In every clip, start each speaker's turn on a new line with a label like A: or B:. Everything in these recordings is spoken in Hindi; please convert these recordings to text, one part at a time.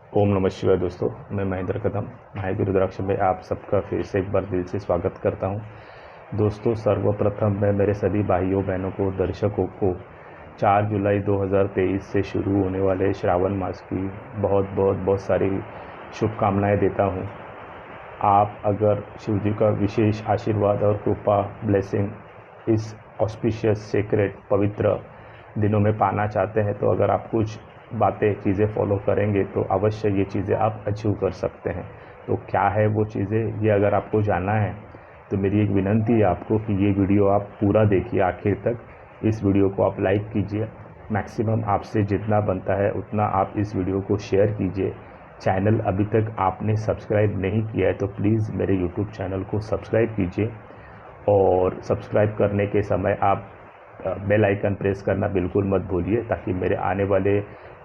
A: ओम नमः शिवाय। दोस्तों, मैं महेंद्र कदम महावीर रुद्राक्ष में आप सबका फिर से एक बार दिल से स्वागत करता हूं। दोस्तों, सर्वप्रथम मैं मेरे सभी भाइयों बहनों को, दर्शकों को 4 जुलाई 2023 से शुरू होने वाले श्रावण मास की बहुत बहुत बहुत सारी शुभकामनाएं देता हूं। आप अगर शिव जी का विशेष आशीर्वाद और कृपा ब्लेसिंग इस ऑस्पिशियस सेक्रेट पवित्र दिनों में पाना चाहते हैं, तो अगर आप कुछ बातें चीज़ें फॉलो करेंगे तो अवश्य ये चीज़ें आप अचीव कर सकते हैं। तो क्या है वो चीज़ें, ये अगर आपको जानना है तो मेरी एक विनंती है आपको कि ये वीडियो आप पूरा देखिए आखिर तक। इस वीडियो को आप लाइक कीजिए, मैक्सिमम आपसे जितना बनता है उतना आप इस वीडियो को शेयर कीजिए। चैनल अभी तक आपने सब्सक्राइब नहीं किया है तो प्लीज़ मेरे यूट्यूब चैनल को सब्सक्राइब कीजिए, और सब्सक्राइब करने के समय आप बेल आइकन प्रेस करना बिल्कुल मत भूलिए, ताकि मेरे आने वाले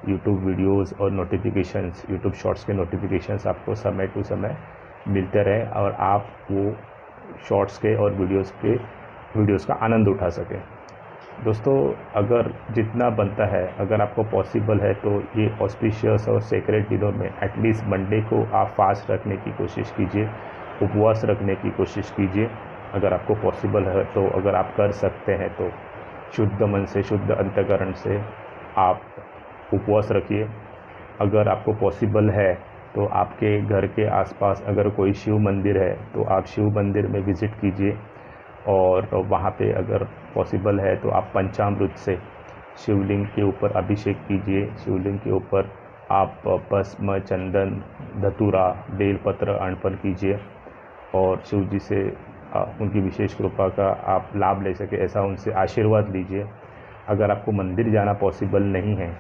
A: यूट्यूब वीडियोस और नोटिफिकेशंस, यूट्यूब शॉर्ट्स के नोटिफिकेशंस आपको समय टू समय मिलते रहें और आप वो शॉर्ट्स के और वीडियोस का आनंद उठा सकें। दोस्तों, अगर जितना बनता है, अगर आपको पॉसिबल है तो ये ऑस्पिशियस और सेक्रेट दिनों में एटलीस्ट मंडे को आप फास्ट रखने की कोशिश कीजिए, उपवास रखने की कोशिश कीजिए। अगर आपको पॉसिबल है तो, अगर आप कर सकते हैं तो शुद्ध मन से, शुद्ध अंतःकरण से आप उपवास रखिए। अगर आपको पॉसिबल है तो आपके घर के आसपास अगर कोई शिव मंदिर है तो आप शिव मंदिर में विज़िट कीजिए, और वहाँ पे अगर पॉसिबल है तो आप पंचामृत से शिवलिंग के ऊपर अभिषेक कीजिए। शिवलिंग के ऊपर आप भस्म, चंदन, धतूरा, बेलपत्र अर्पण कीजिए, और शिव जी से उनकी विशेष कृपा का आप लाभ ले सके ऐसा उनसे आशीर्वाद लीजिए। अगर आपको मंदिर जाना पॉसिबल नहीं है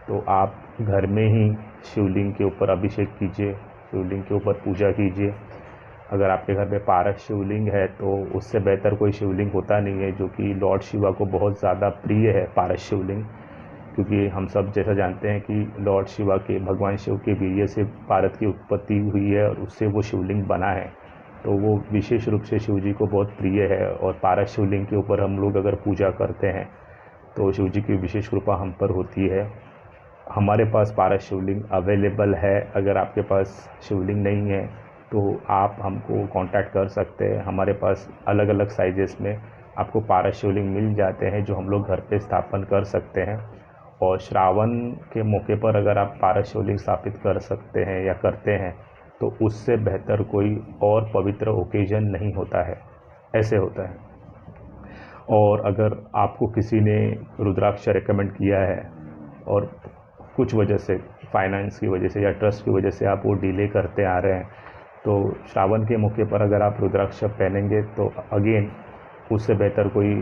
A: तो आप घर में ही शिवलिंग के ऊपर अभिषेक कीजिए, शिवलिंग के ऊपर पूजा कीजिए। अगर आपके घर में पारस शिवलिंग है तो उससे बेहतर कोई शिवलिंग होता नहीं है, जो कि लॉर्ड शिवा को बहुत ज़्यादा प्रिय है पारस शिवलिंग। क्योंकि हम सब जैसा जानते हैं कि लॉर्ड शिवा के, भगवान शिव के वीर्य से भारत की उत्पत्ति हुई है और उससे वो शिवलिंग बना है, तो वो विशेष रूप से शिव जी को बहुत प्रिय है। और पारस शिवलिंग के ऊपर हम लोग अगर पूजा करते हैं तो शिव जी की विशेष कृपा हम पर होती है। हमारे पास पारस शिवलिंग अवेलेबल है। अगर आपके पास शिवलिंग नहीं है तो आप हमको कांटेक्ट कर सकते हैं। हमारे पास अलग अलग साइजेस में आपको पारस शिवलिंग मिल जाते हैं, जो हम लोग घर पे स्थापन कर सकते हैं। और श्रावण के मौके पर अगर आप पारस शिवलिंग स्थापित कर सकते हैं या करते हैं तो उससे बेहतर कोई और पवित्र ओकेजन नहीं होता है, ऐसे होता है। और अगर आपको किसी ने रुद्राक्ष रेकमेंड किया है और कुछ वजह से, फाइनेंस की वजह से या ट्रस्ट की वजह से आप वो डिले करते आ रहे हैं, तो श्रावण के मौके पर अगर आप रुद्राक्ष पहनेंगे तो अगेन उससे बेहतर कोई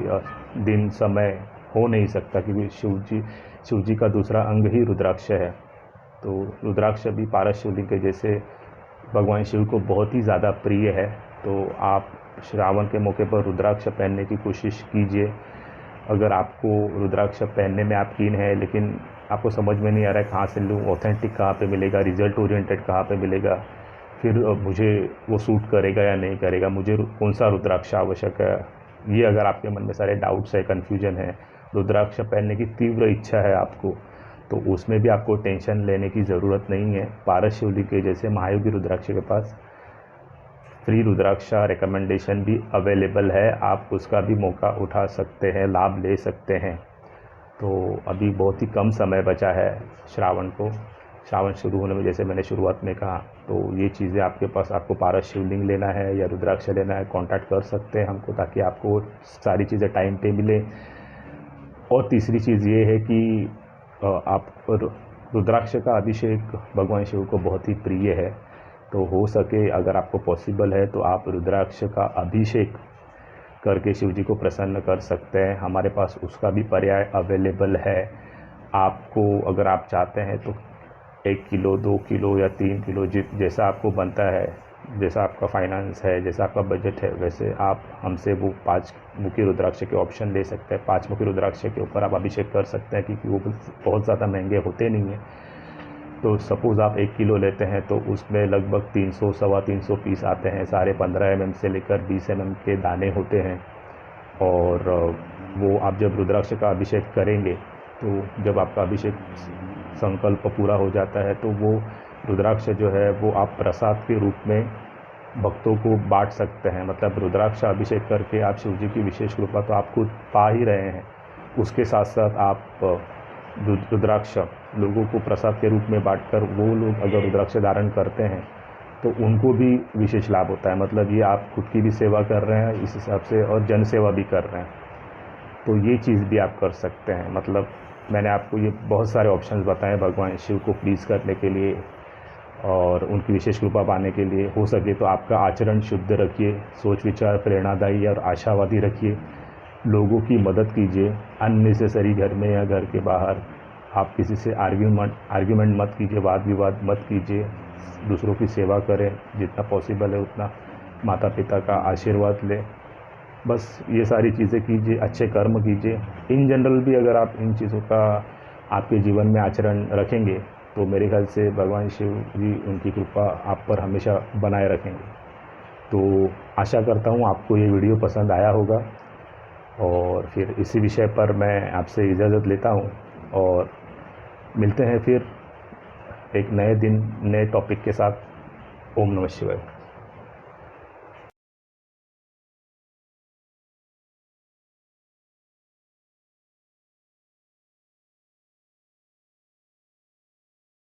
A: दिन समय हो नहीं सकता, क्योंकि शिव जी का दूसरा अंग ही रुद्राक्ष है। तो रुद्राक्ष भी पारस शिवलिंग के जैसे भगवान शिव को बहुत ही ज़्यादा प्रिय है। तो आप श्रावण के मौके पर रुद्राक्ष पहनने की कोशिश कीजिए। अगर आपको रुद्राक्ष पहनने में आप कीन है, लेकिन आपको समझ में नहीं आ रहा है कहाँ से लूँ, ऑथेंटिक कहाँ पे मिलेगा, रिजल्ट ओरिएंटेड कहाँ पे मिलेगा, फिर मुझे वो सूट करेगा या नहीं करेगा, मुझे कौन सा रुद्राक्ष आवश्यक है, ये अगर आपके मन में सारे डाउट्स है, कन्फ्यूजन है, रुद्राक्ष पहनने की तीव्र इच्छा है आपको, तो उसमें भी आपको टेंशन लेने की ज़रूरत नहीं है। पारस शिवलिंग के जैसे महायोगी रुद्राक्ष के पास फ्री रुद्राक्ष रिकमेंडेशन भी अवेलेबल है, आप उसका भी मौका उठा सकते हैं, लाभ ले सकते हैं। तो अभी बहुत ही कम समय बचा है श्रावण को, श्रावण शुरू होने में, जैसे मैंने शुरुआत में कहा। तो ये चीज़ें आपके पास, आपको पारस शिवलिंग लेना है या रुद्राक्ष लेना है, कांटेक्ट कर सकते हैं हमको, ताकि आपको सारी चीज़ें टाइम पे मिले। और तीसरी चीज़ ये है कि आप रुद्राक्ष का अभिषेक भगवान शिव को बहुत ही प्रिय है, तो हो सके अगर आपको पॉसिबल है तो आप रुद्राक्ष का अभिषेक करके शिव जी को प्रसन्न कर सकते हैं। हमारे पास उसका भी पर्याय अवेलेबल है। आपको अगर आप चाहते हैं तो 1 किलो, 2 किलो या 3 किलो, जैसा आपको बनता है, जैसा आपका फाइनेंस है, जैसा आपका बजट है, वैसे आप हमसे वो 5 मुखी रुद्राक्ष के ऑप्शन ले सकते हैं। 5 मुखी रुद्राक्ष के ऊपर आप अभिषेक कर सकते हैं, क्योंकि वो बहुत ज़्यादा महंगे होते नहीं हैं। तो सपोज़ आप 1 किलो लेते हैं तो उसमें लगभग 300, सवा 300 पीस आते हैं। सारे 15 mm से लेकर 20 mm के दाने होते हैं। और वो आप जब रुद्राक्ष का अभिषेक करेंगे तो जब आपका अभिषेक संकल्प पूरा हो जाता है तो वो रुद्राक्ष जो है वो आप प्रसाद के रूप में भक्तों को बांट सकते हैं। मतलब रुद्राक्ष अभिषेक करके आप शिव जी की विशेष कृपा तो आप खुद पा ही रहे हैं, उसके साथ साथ आप रुद्राक्ष लोगों को प्रसाद के रूप में बांटकर वो लोग अगर रुद्राक्ष धारण करते हैं तो उनको भी विशेष लाभ होता है। मतलब ये आप खुद की भी सेवा कर रहे हैं इस हिसाब से और जन सेवा भी कर रहे हैं, तो ये चीज़ भी आप कर सकते हैं। मतलब मैंने आपको ये बहुत सारे ऑप्शंस बताए भगवान शिव को प्लीज़ करने के लिए और उनकी विशेष कृपा पाने के लिए। हो सके तो आपका आचरण शुद्ध रखिए, सोच विचार प्रेरणादायी और आशावादी रखिए, लोगों की मदद कीजिए, अननेसेसरी घर में या घर के बाहर आप किसी से आर्ग्यूमेंट मत कीजिए, वाद विवाद मत कीजिए, दूसरों की सेवा करें, जितना पॉसिबल है उतना माता पिता का आशीर्वाद लें। बस ये सारी चीज़ें कीजिए, अच्छे कर्म कीजिए। इन जनरल भी अगर आप इन चीज़ों का आपके जीवन में आचरण रखेंगे तो मेरे ख्याल से भगवान शिव जी उनकी कृपा आप पर हमेशा बनाए रखेंगे। तो आशा करता हूँ आपको ये वीडियो पसंद आया होगा और फिर इसी विषय पर मैं आपसे इजाज़त लेता हूँ और मिलते हैं फिर एक नए दिन नए टॉपिक के साथ। ओम नमः शिवाय।